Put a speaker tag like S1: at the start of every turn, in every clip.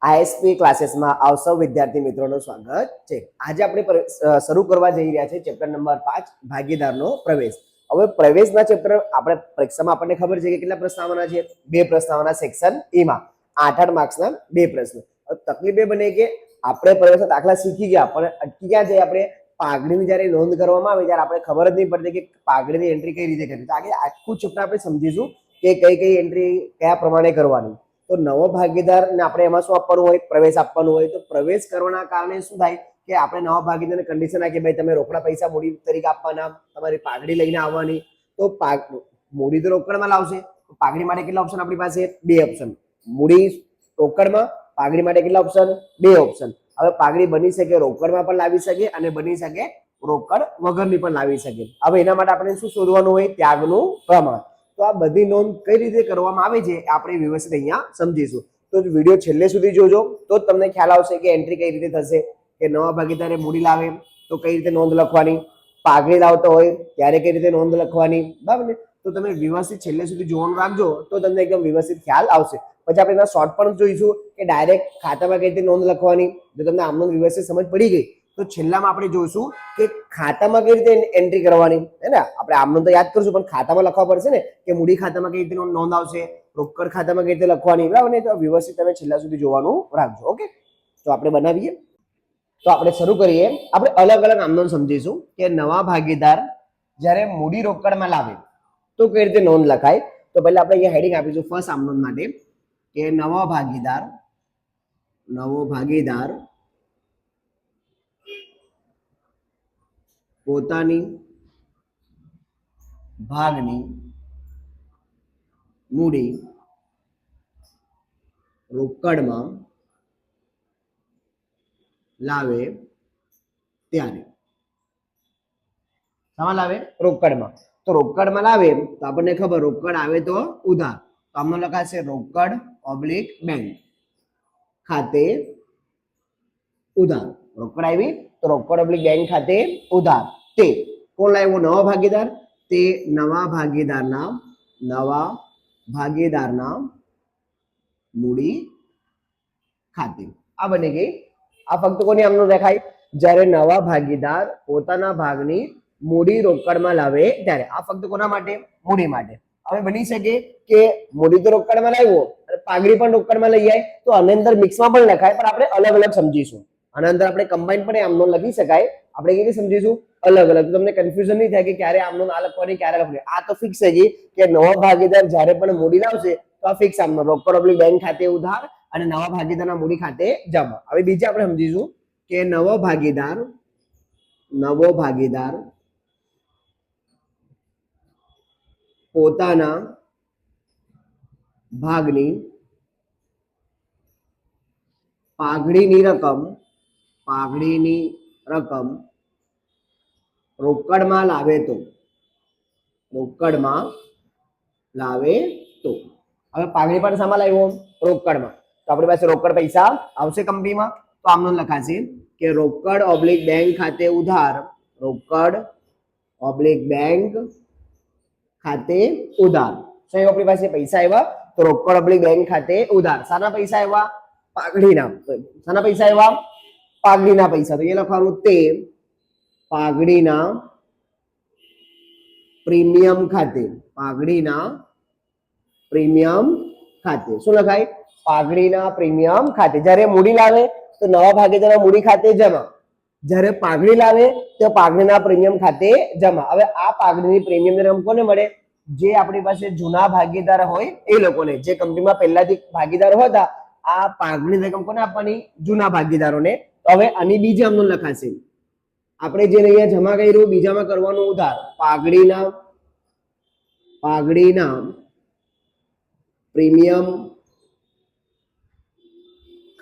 S1: ISP ક્લાસીસમાં આપ સૌ વિદ્યાર્થી મિત્રોનું સ્વાગત છે. આજે આપણે શરૂ કરવા જઈ રહ્યા છે ચેપ્ટર નંબર 5 ભાગીદારનો પ્રવેશ. હવે પ્રવેશના ચેપ્ટર આપણે પરીક્ષામાં આપણને ખબર છે કે કેટલા પ્રશ્ન આવવાના છે? 2 પ્રશ્ન આવવાના સેક્શન એ માં 8 માર્ક્સના 2 પ્રશ્ન. તકલીફ એ બને કે આપણે પ્રવેશના દાખલા શીખી ગયા પણ અટકી ગયા છે આપણે પાઘડીની જ્યારે નોંધ કરવામાં આવે ત્યારે આપણે ખબર જ નહીં પડતી કે પાઘડીની એન્ટ્રી કઈ રીતે કરવી. તો આગળ આખું ચેપ્ટર આપણે સમજીશું કે કઈ કઈ એન્ટ્રી કયા પ્રમાણે કરવાની. તો નવો ભાગીદાર ને આપણે એમાં શું આપવાનું હોય? પ્રવેશ આપવાનું હોય. તો પ્રવેશ કરવાના કારણે શું થાય કે આપણે નવા ભાગીદારને કન્ડિશન આપી કે ભાઈ તમે રોકડા પૈસા મૂડી તરીકે આપવાના, તમારી પાઘડી લઈને આવવાની. તો મૂડી તો રોકડમાં લાવશે. પાઘડી માટે કેટલા ઓપ્શન આપણી પાસે? 2 ઓપ્શન. મૂડી રોકડમાં, પાઘડી માટે કેટલા ઓપ્શન? 2 ઓપ્શન. હવે પાઘડી બની શકે રોકડમાં પણ લાવી શકે અને બની શકે રોકડ વગરની પણ લાવી શકે. હવે એના માટે આપણે શું શોધવાનું હોય? ત્યાગનું પ્રમાણ. તો આ બધી નોંધ કઈ રીતે કરવામાં આવે છે આપણે વ્યવસ્થિત અહીંયા સમજીશું. તો વિડીયો છેલ્લે સુધી જોજો તો જ તમને ખ્યાલ આવશે કે એન્ટ્રી કઈ રીતે થશે. કે નવા ભાગીદારે મૂડી લાવે તો કઈ રીતે નોંધ લખવાની, પાઘડી લાવતો હોય ત્યારે કઈ રીતે નોંધ લખવાની, બરાબર ને? તો તમે વ્યવસ્થિત છેલ્લે સુધી જોવાનું રાખજો તો તમને એકદમ વ્યવસ્થિત ખ્યાલ આવશે. પછી આપણે એના શોર્ટ પણ જોઈશું કે ડાયરેક્ટ ખાતામાં કઈ રીતે નોંધ લખવાની. જો તમને આમનો વ્યવસ્થિત સમજ પડી ગઈ તો છેલ્લામાં આપણે જોઈશું કે ખાતામાં કઈ રીતે એન્ટ્રી કરવાની, હે ને? આપણે આમનો તો યાદ કરશું પણ ખાતામાં લખવા પડશે ને કે મૂડી ખાતામાં કઈ રીતે નોંધ આવશે, રોકડ ખાતામાં કઈ રીતે લખવાની, બરાબર ને? તો વ્યવસ્થિત તમે છેલ્લા સુધી જોવાનું રાખજો. ઓકે, તો આપણે બનાવીએ. તો આપણે શરૂ કરીએ. આપણે અલગ અલગ આમનો સમજીશું કે નવા ભાગીદાર જ્યારે મૂડી રોકડમાં લાવે તો કઈ રીતે નોંધ લખાય. તો પહેલા આપણે અહીંયા હેડિંગ આપીશું ફર્સ્ટ આમનો માટે કે નવો ભાગીદાર પોતાની ભાગની મૂડી રોકડમાં લાવે ત્યારે. શામાં લાવે? રોકડમાં. તો રોકડમાં લાવે તો આપણને ખબર રોકડ આવે તો ઉધાર. તો આમાં લખાશે રોકડ ઓબ્લિક બેંક ખાતે ઉધાર. રોકડ આવી તો રોકડ ઓબ્લિક બેંક ખાતે ઉધાર. તે કોણ લાવ્યો? નવા ભાગીદાર. તે નવા ભાગીદારના મૂડી ખાતે. આ બની ગઈ. આ ફક્ત કોની આમનો દેખાય? જ્યારે નવા ભાગીદાર પોતાના ભાગની મૂડી રોકડમાં લાવે ત્યારે. આ ફક્ત કોના માટે? મૂડી માટે. હવે બની શકે કે મૂડી તો રોકડમાં લાવ્યો અને પાઘડી પણ રોકડમાં લઈ જાય તો આની અંદર મિક્સમાં પણ લખાય પણ આપણે અલગ અલગ સમજીશું. આના અંદર આપણે કમ્બાઈન પણ આમનો લખી શકાય. આપણે કેવી સમજીશું? અલગ અલગ. તમને કન્ફ્યુઝન નહીં થાય કે ક્યારે આમનો ના લખવાની ક્યારે લખવાની. આ તો ફિક્સ છે કે નવા ભાગીદાર જ્યારે પણ મૂડી લાવશે તો આ ફિક્સ આમનો રોકડ ઓબ્લિક બેંક ખાતે ઉધાર અને નવા ભાગીદારના મૂડી ખાતે જમા. હવે બીજા આપણે સમજીશું કે નવો ભાગીદાર પોતાના ભાગની પાઘડીની રકમ રોકડમાં લાવે તો. હવે પાઘડી પણ શામાં લાવ્યો? રોકડમાં. તો આપણી પાસે રોકડ પૈસા આવશે કંપનીમાં તો આમનો લખાશે કે રોકડ ઓબ્લિક બેંક ખાતે ઉધાર. રોકડ ઓબ્લિક બેંક ખાતે ઉધાર. શું આપણી પાસે પૈસા આવ્યા? તો રોકડ ઓબ્લિક બેંક ખાતે ઉધાર. શાના પૈસા આવ્યા? પાઘડીના. શાના પૈસા આવ્યા? પાઘડીના પૈસા. તો એ લખવાનું તે પાઘડીના પ્રીમિયમ ખાતે. શું લખાય? પાઘડીના પ્રીમિયમ ખાતે. જ્યારે મૂડી લાવે તો નવા ભાગીદારના મૂડી ખાતે જમા. જ્યારે પાઘડી લાવે તો પાઘડીના પ્રીમિયમ ખાતે જમા. હવે આ પાઘડીની પ્રીમિયમ રકમ કોને મળે? જે આપણી પાસે જૂના ભાગીદાર હોય એ લોકોને. જે કંપનીમાં પહેલાથી ભાગીદાર હતા આ પાઘડીની રકમ કોને આપવાની? જૂના ભાગીદારોને. તો હવે આની બીજી આમનો લખાશે. આપણે જે અહીંયા જમા કર્યું બીજામાં કરવાનું ઉધાર. પાઘડીના પ્રીમિયમ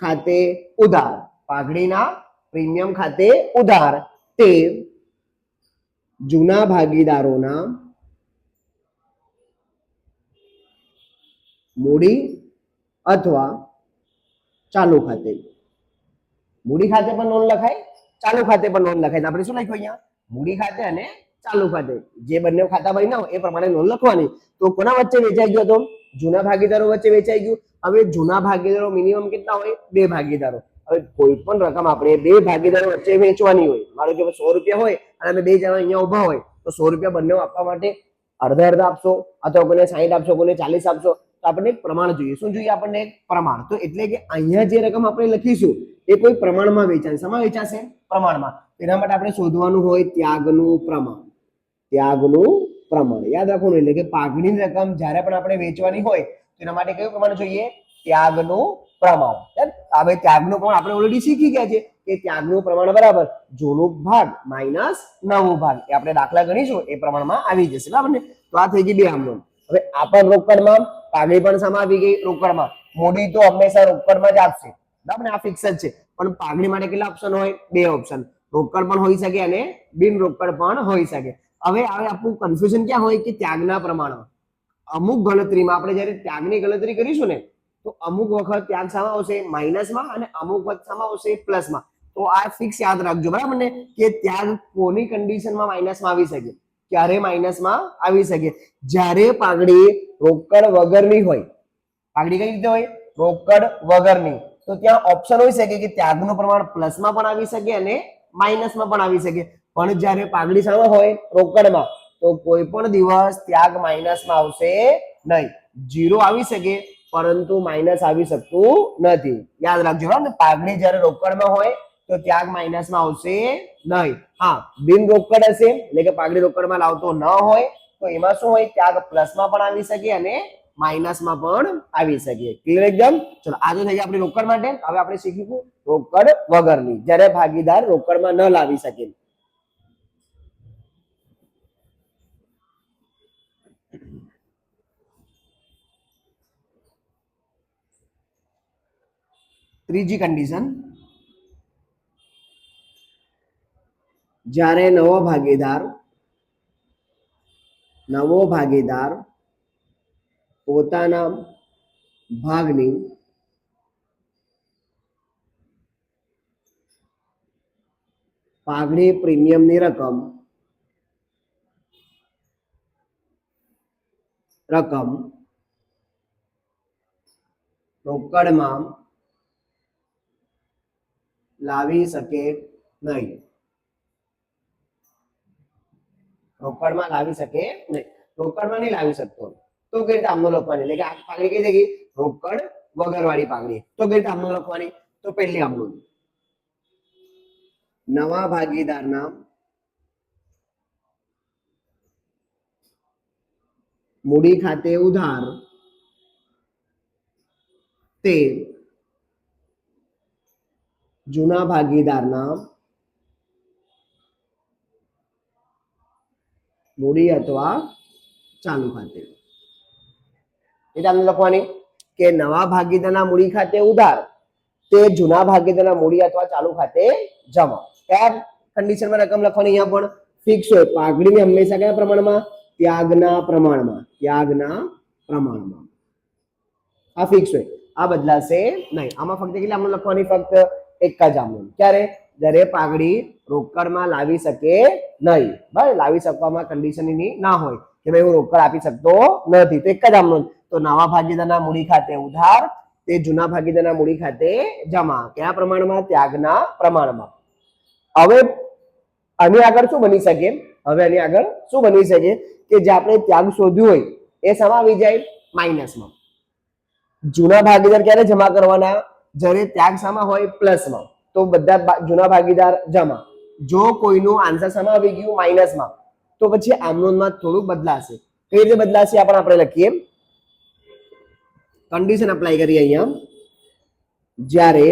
S1: ખાતે ઉધાર. પાઘડીના પ્રીમિયમ ખાતે ઉધાર. તે જૂના ભાગીદારોના મૂડી અથવા ચાલુ ખાતે. મૂડી ખાતે પણ નોંધ લખાય, ચાલુ ખાતે પણ નોંધ લખાય. આપણે શું લખ્યું અહીંયા? મૂડી ખાતે અને ચાલુ ખાતે. જે બંને ખાતા બન્યા હોય એ પ્રમાણે નોંધ લખવાની. તો કોના વચ્ચે વેચાઈ ગયો હતો? જૂના ભાગીદારો વચ્ચે વેચાઈ ગયું. હવે જૂના ભાગીદારો મિનિમમ કેટલા હોય? 2 ભાગીદારો. હવે કોઈ પણ રકમ આપણે 2 ભાગીદારો વચ્ચે વેચવાની હોય, માનો કે 100 રૂપિયા હોય અને અમે 2 જણા અહીંયા ઉભા હોય, તો 100 રૂપિયા બંને આપવા માટે અડધા અડધા આપશો અથવા કોઈને 60 આપશો, કોઈને 40 આપશો, તો આપણને એક પ્રમાણ જોઈએ. શું જોઈએ આપણને? એક પ્રમાણ. તો એટલે કે અહીંયા જે રકમ આપણે લખીશું એ કોઈ પ્રમાણમાં વેચાશે. શેમાં વેચાશે? પ્રમાણમાં. એના માટે આપણે શોધવાનું હોય ત્યાગનું પ્રમાણ. ત્યાગનું પ્રમાણ યાદ રાખવાનું. એટલે કે પાઘડી રકમ જ્યારે પણ આપણે વેચવાની હોય તો એના માટે કયું પ્રમાણ જોઈએ? ત્યાગનું પ્રમાણ. હવે ત્યાગનું પ્રમાણ આપણે ઓલરેડી શીખી ગયા છે કે ત્યાગનું પ્રમાણ બરાબર જૂનું ભાગ માઇનસ નવું ભાગ. એ આપણે દાખલા ગણીશું એ પ્રમાણમાં આવી જશે. બરાબર ને? તો આ થઈ ગઈ 2 આમનો. હવે આ પણ રોકડમાં, પાઘડી પણ સામે આવી ગઈ રોકડમાં. મૂડી તો હંમેશા રોકડમાં જ આપશે. બરાબર ને? આ ફિક્સ જ છે. પણ પાઘડી માટે કેટલા ઓપ્શન હોય? 2 ઓપ્શન. રોકડ પણ હોઈ શકે અને બિન રોકડ પણ હોઈ શકે. હવે આપણું કન્ફ્યુઝન ક્યાં હોય કે ત્યાગના પ્રમાણમાં. અમુક ગણતરીમાં આપણે જ્યારે ત્યાગની ગણતરી કરીશું ને તો અમુક વખત ત્યાગ સામા આવશે માઇનસમાં અને અમુક વખત સામા આવશે પ્લસમાં. તો આ ફિક્સ યાદ રાખજો. બરાબર ને? કે ત્યાગ કોની કન્ડિશનમાં માઇનસમાં આવી શકે? ક્યારે માઇનસમાં આવી શકે? જ્યારે પાઘડી રોકડ વગરની હોય. પાઘડી કઈ રીતે હોય? રોકડ વગરની. તો ત્યાં ઓપ્શન હોઈ શકે કે ત્યાગનું પ્રમાણ પ્લસમાં પણ આવી શકે અને માઇનસમાં પણ આવી શકે. પણ જ્યારે પાઘડી સામે હોય રોકડમાં તો કોઈ પણ દિવસ ત્યાગ માઇનસમાં આવશે નહીં. 0 આવી શકે પરંતુ માઇનસ આવી શકતું નથી. યાદ રાખજો. ને પાઘડી જ્યારે રોકડમાં હોય તો ત્યાગ માઇનસમાં આવશે નહીં. હા, બિન રોકડ હશે એટલે કે પાઘડી રોકડમાં લાવતો ન હોય તો એમાં શું હોય? ત્યાગ પ્લસમાં પણ આવી શકે અને માઇનસમાં પણ આવી શકે. ક્લિયર એકદમ? ચલો આ તો થઈ ગઈ આપણી રોકડ માટે. હવે આપણે શીખીશું રોકડ વગરની, જ્યારે ભાગીદાર રોકડમાં ન લાવી શકે. ત્રીજી કન્ડિશન, જ્યારે નવો ભાગીદાર પોતાના ભાગની પાઘડી પ્રીમિયમની રકમ રોકડમાં લાવી શકે નહીં. રોકડમાં લાવી શકે નહીં. રોકડમાં નહીં લાવી શકતો તો કઈ રીતે આમનો લખવાની? એટલે કે આ પાઘડી કઈ થઈ? રોકડ વગરવાળી પાઘડી. તો કઈ રીતે આમનો લખવાની? તો પહેલી આમનો નવા ભાગીદારના મૂડી ખાતે ઉધાર તે જૂના ભાગીદારના મૂડી અથવા ચાલુ ખાતે. એટલે આમને લખવાની કે નવા ભાગીદારના મૂડી ખાતે ઉધાર તે જૂના ભાગીદારના મૂડી અથવા ચાલુ ખાતે જમા. કયા કન્ડિશનમાં રકમ લખવાની? અહીંયા પણ ફિક્સ હોય. પાઘડીને હંમેશા કયા પ્રમાણમાં? ત્યાગના પ્રમાણમાં. આ ફિક્સ હોય. આ બદલાશે નહીં. આમાં ફક્ત કેટલી આમનો લખવાની? ફક્ત એક જ આમનો. ક્યારે? જ્યારે પાઘડી રોકડમાં લાવી શકે નહીં. બરાબર? લાવી શકવામાં કન્ડિશન એની ના હોય કે ભાઈ હું રોકડ આપી શકતો નથી, તો એક જ આમનો. તો નવા ભાગીદારના મૂડી ખાતે ઉધાર તે જૂના ભાગીદારના મૂડી ખાતે જમા. કયા પ્રમાણમાં? ત્યાગના પ્રમાણમાં. હવે આની આગળ શું બની શકે? કે જે આપણે ત્યાગ શોધ્યું હોય એ શામાં આવી જાય? માઇનસમાં. જૂના ભાગીદાર ક્યારે જમા કરવાના? જ્યારે ત્યાગ શામાં હોય? પ્લસમાં. તો બધા જૂના ભાગીદાર જમા. જો કોઈનું આન્સર શામાં આવી ગયું? માઇનસમાં, તો પછી આમનોનમાં થોડુંક બદલાશે. કઈ રીતે બદલાશે આપણે લખીએ. કન્ડિશન અપ્લાય કરીએ અહીંયા. જ્યારે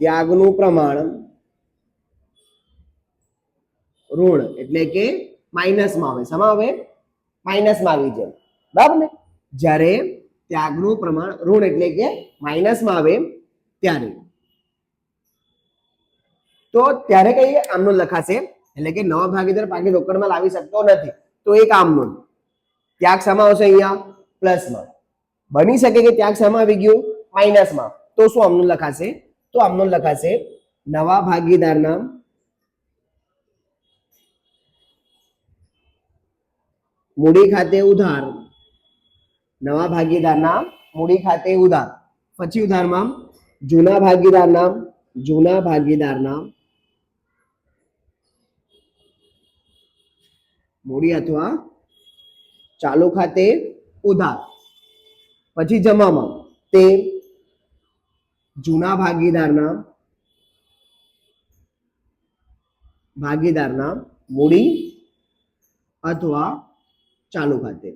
S1: ત્યાગનું પ્રમાણ ઋણ એટલે કે માઇનસમાં આવે. શામાં આવે? માઇનસમાં આવી જાય. બરાબર ને? જ્યારે ત્યાગનું પ્રમાણ ઋણ એટલે કે માઇનસમાં આવે ત્યારે, તો ત્યારે કઈ આમનો લખાશે? એટલે કે નવા ભાગીદાર પાઘડી રોકડમાં લાવી શકતો નથી તો એક આમનો. ત્યાગ શામાં આવશે? અહીંયા પ્લસમાં. બની શકે કે ત્યાગ શામાં આવી ગયું? માઇનસમાં. તો શું આમનો લખાશે? તો આમનો લખાશે નવા ભાગીદારના મૂડી ખાતે ઉધાર, નવા ભાગીદારના મૂડી ખાતે ઉધાર. પછી ઉધારમાં જૂના ભાગીદારના મૂડી અથવા ચાલુ ખાતે ઉધાર. પછી જમામાં તે જૂના ભાગીદારના મૂડી અથવા ચાલુ ખાતે.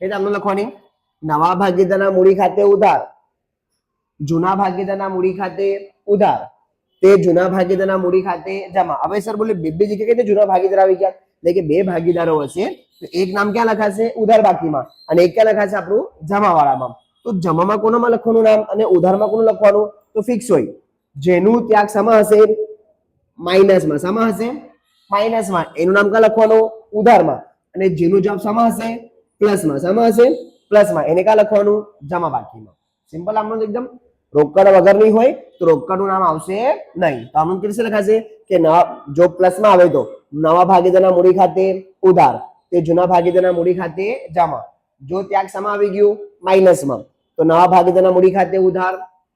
S1: એ તમને લખવાની નવા ભાગીદારના મૂડી ખાતે ઉધાર, જૂના ભાગીદારના મૂડી ખાતે ઉધાર, તે જૂના ભાગીદારના મૂડી ખાતે જમા. હવે સર બોલે બે જગ્યાએ કઈ જૂના ભાગીદાર આવી ગયા, એટલે કે બે ભાગીદારો હશે તો એક નામ ક્યાં લખાશે? ઉધાર બાકીમાં, અને એક ક્યાં લખાશે? આપણું જમા વાળામાં. તો જમામાં કોનામાં લખવાનું નામ અને ઉધારમાં કોનું લખવાનું? તો ફિક્સ હોય. જેનું ત્યાગ સમા હશે? માઇનસમાં. સમા હશે? માઇનસમાં. એનું નામ ક્યાં લખવાનું? ઉધારમાં. અને જેનું જવાબ સમા હશે? પ્લસમાં. સમા હશે? પ્લસમાં. એને ક્યાં લખવાનું? જમા બાકીમાં. સિમ્પલ. આમનું એકદમ રોકડ વગરની હોય તો રોકડનું નામ આવશે નહીં. તો આમનું કેવી રીતે લખાશે કે જો પ્લસમાં આવે તો નવા ભાગીદારના મૂડી ખાતે ઉધાર, તે જૂના ભાગીદારના મૂડી ખાતે જમા. જો ત્યાગ સમા આવી ગયું માઇનસમાં, તો નવા ભાગીદારના મૂડી ખાતે ઉધાર,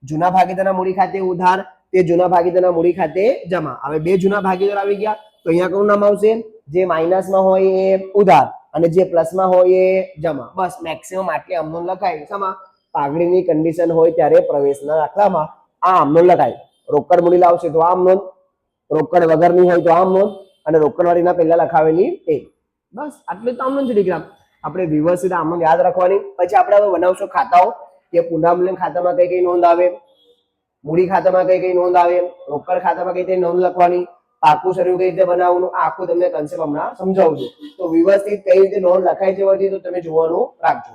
S1: જૂના ભાગીદારના મૂડી ખાતે ઉધાર, તે જૂના ભાગીદારના મૂડી ખાતે જમા. હવે બે જૂના ભાગીદાર આવી ગયા તો અહીંયા કોનું નામ આવશે? જે માઇનસમાં હોય એ ઉધાર અને જે પ્લસમાં હોય એ જમા. બસ મેક્સિમમ આટલી આમનો લખાય. સમા પાઘડીની કન્ડિશન હોય ત્યારે પ્રવેશના દાખલામાં આ આમનો લખાય. રોકડ મૂડી લાવશે તો આમ નોંધ, રોકડ વગરની હોય તો આમ નોંધ, અને રોકડ વાળીના પહેલા લખાવેલી એ. બસ આટલું તો આમનો જ ડિગ્રામ. આપણે વ્યવસ્થિત આમનો યાદ રાખવાની. પછી આપણે હવે બનાવશો ખાતાઓ કે પુનરામૂલ્યન ખાતામાં કઈ કઈ નોંધ આવે, મૂડી ખાતામાં કઈ કઈ નોંધ આવે, રોકડ ખાતામાં કઈ કઈ નોંધ લખવાની, પાકું શરીર કઈ રીતે બનાવવાનું, આખું તમને કન્સેપ્ટ હમણાં સમજાવું છું. તો વ્યવસ્થિત કઈ રીતે નોંધ લખાય છે તો તમે જોવાનું રાખજો.